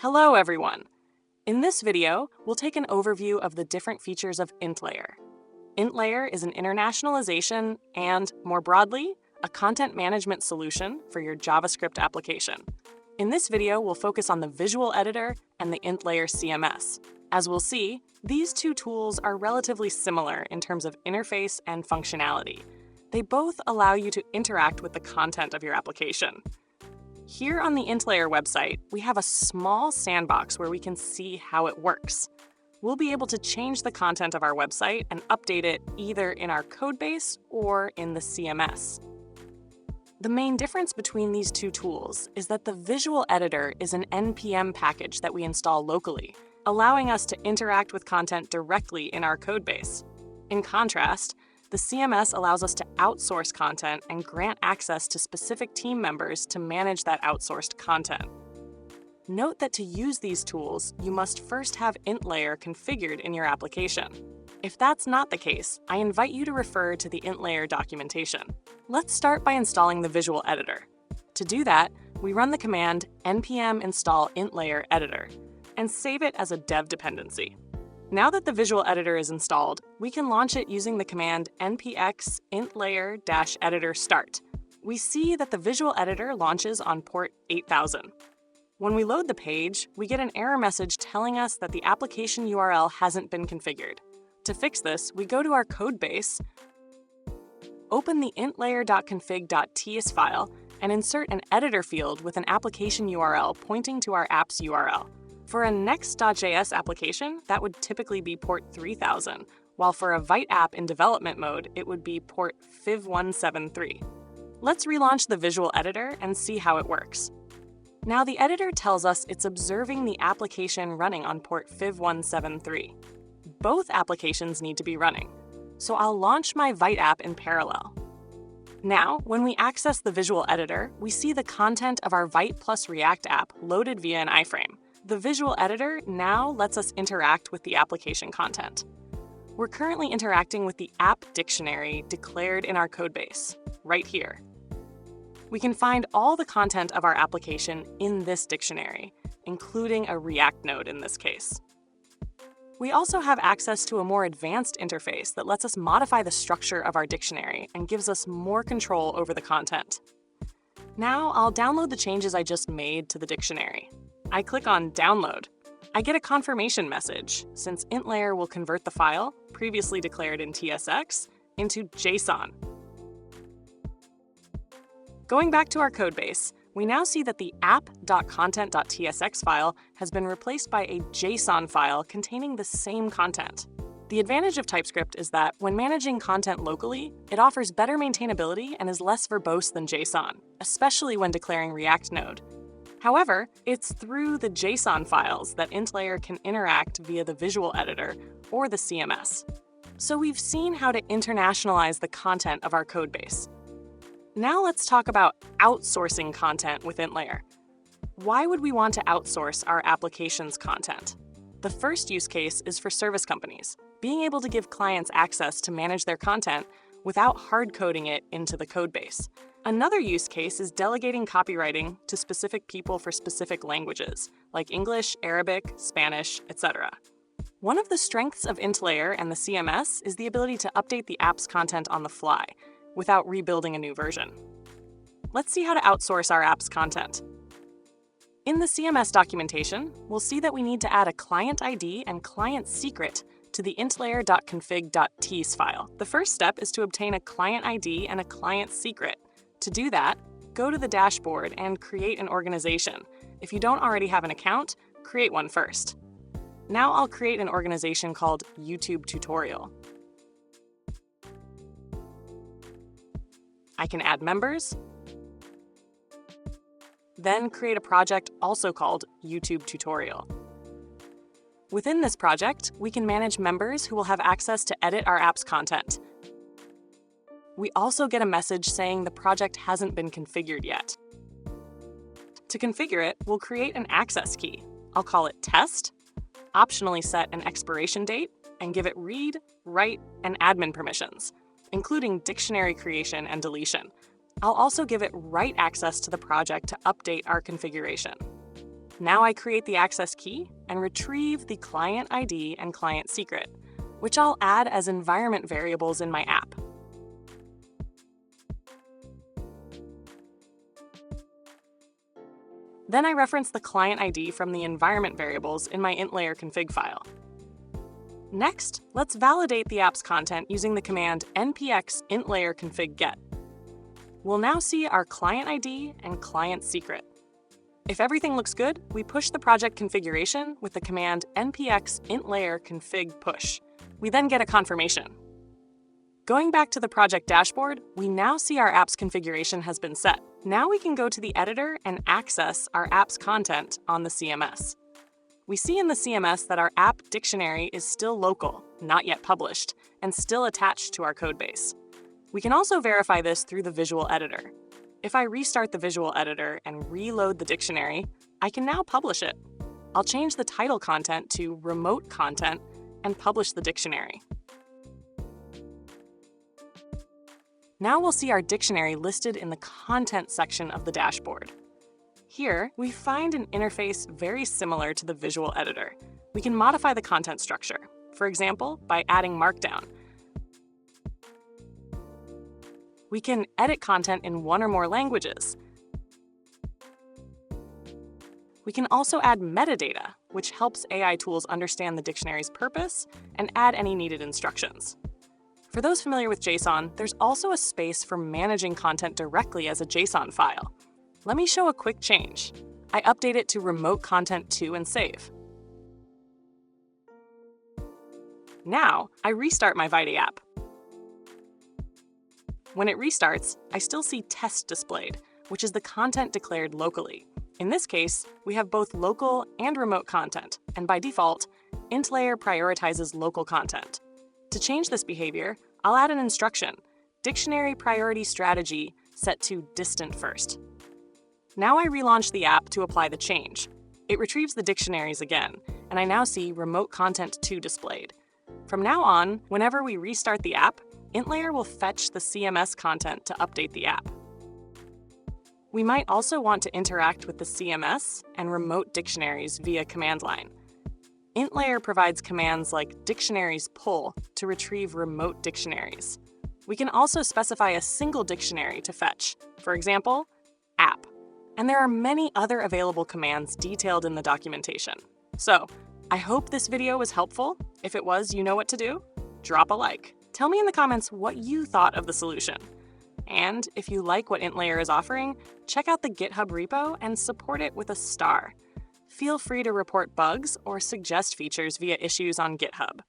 Hello everyone! In this video, we'll take an overview of the different features of Intlayer. Intlayer is an internationalization and, more broadly, a content management solution for your JavaScript application. In this video, we'll focus on the visual editor and the Intlayer CMS. As we'll see, these two tools are relatively similar in terms of interface and functionality. They both allow you to interact with the content of your application. Here on the Intlayer website, we have a small sandbox where we can see how it works. We'll be able to change the content of our website and update it either in our codebase or in the CMS. The main difference between these two tools is that the visual editor is an NPM package that we install locally, allowing us to interact with content directly in our codebase. In contrast, the CMS allows us to outsource content and grant access to specific team members to manage that outsourced content. Note that to use these tools, you must first have Intlayer configured in your application. If that's not the case, I invite you to refer to the Intlayer documentation. Let's start by installing the visual editor. To do that, we run the command npm install intlayer editor and save it as a dev dependency. Now that the visual editor is installed, we can launch it using the command npx intlayer-editor start. We see that the visual editor launches on port 8000. When we load the page, we get an error message telling us that the application URL hasn't been configured. To fix this, we go to our codebase, open the intlayer.config.ts file, and insert an editor field with an application URL pointing to our app's URL. For a next.js application, that would typically be port 3000, while for a Vite app in development mode, it would be port 5173. Let's relaunch the visual editor and see how it works. Now the editor tells us it's observing the application running on port 5173. Both applications need to be running, so I'll launch my Vite app in parallel. Now, when we access the visual editor, we see the content of our Vite plus React app loaded via an iframe. The visual editor now lets us interact with the application content. We're currently interacting with the app dictionary declared in our codebase, right here. We can find all the content of our application in this dictionary, including a React node in this case. We also have access to a more advanced interface that lets us modify the structure of our dictionary and gives us more control over the content. Now I'll download the changes I just made to the dictionary. I click on Download. I get a confirmation message, since Intlayer will convert the file, previously declared in TSX, into JSON. Going back to our codebase, we now see that the app.content.tsx file has been replaced by a JSON file containing the same content. The advantage of TypeScript is that when managing content locally, it offers better maintainability and is less verbose than JSON, especially when declaring React Node. However, it's through the JSON files that Intlayer can interact via the visual editor or the CMS. So we've seen how to internationalize the content of our codebase. Now let's talk about outsourcing content with Intlayer. Why would we want to outsource our application's content? The first use case is for service companies, being able to give clients access to manage their content without hard-coding it into the codebase. Another use case is delegating copywriting to specific people for specific languages, like English, Arabic, Spanish, etc. One of the strengths of Intlayer and the CMS is the ability to update the app's content on the fly, without rebuilding a new version. Let's see how to outsource our app's content. In the CMS documentation, we'll see that we need to add a client ID and client secret to the intlayer.config.ts file. The first step is to obtain a client ID and a client secret. To do that, go to the dashboard and create an organization. If you don't already have an account, create one first. Now I'll create an organization called YouTube Tutorial. I can add members, then create a project also called YouTube Tutorial. Within this project, we can manage members who will have access to edit our app's content. We also get a message saying the project hasn't been configured yet. To configure it, we'll create an access key. I'll call it test, optionally set an expiration date, and give it read, write, and admin permissions, including dictionary creation and deletion. I'll also give it write access to the project to update our configuration. Now I create the access key and retrieve the client ID and client secret, which I'll add as environment variables in my app. Then I reference the client ID from the environment variables in my Intlayer config file. Next, let's validate the app's content using the command npx intlayer config get. We'll now see our client ID and client secret. If everything looks good, we push the project configuration with the command npx intlayer config push. We then get a confirmation. Going back to the project dashboard, we now see our app's configuration has been set. Now we can go to the editor and access our app's content on the CMS. We see in the CMS that our app dictionary is still local, not yet published, and still attached to our codebase. We can also verify this through the visual editor. If I restart the visual editor and reload the dictionary, I can now publish it. I'll change the title content to remote content and publish the dictionary. Now we'll see our dictionary listed in the content section of the dashboard. Here, we find an interface very similar to the visual editor. We can modify the content structure, for example, by adding Markdown. We can edit content in one or more languages. We can also add metadata, which helps AI tools understand the dictionary's purpose and add any needed instructions. For those familiar with JSON, there's also a space for managing content directly as a JSON file. Let me show a quick change. I update it to remote content to and save. Now, I restart my Vite app. When it restarts, I still see test displayed, which is the content declared locally. In this case, we have both local and remote content, and by default, Intlayer prioritizes local content. To change this behavior, I'll add an instruction, dictionary priority strategy set to distant first. Now I relaunch the app to apply the change. It retrieves the dictionaries again, and I now see remote content to displayed. From now on, whenever we restart the app, Intlayer will fetch the CMS content to update the app. We might also want to interact with the CMS and remote dictionaries via command line. Intlayer provides commands like dictionaries pull to retrieve remote dictionaries. We can also specify a single dictionary to fetch, for example, app. And there are many other available commands detailed in the documentation. So, I hope this video was helpful. If it was, you know what to do. Drop a like. Tell me in the comments what you thought of the solution. And if you like what Intlayer is offering, check out the GitHub repo and support it with a star. Feel free to report bugs or suggest features via issues on GitHub.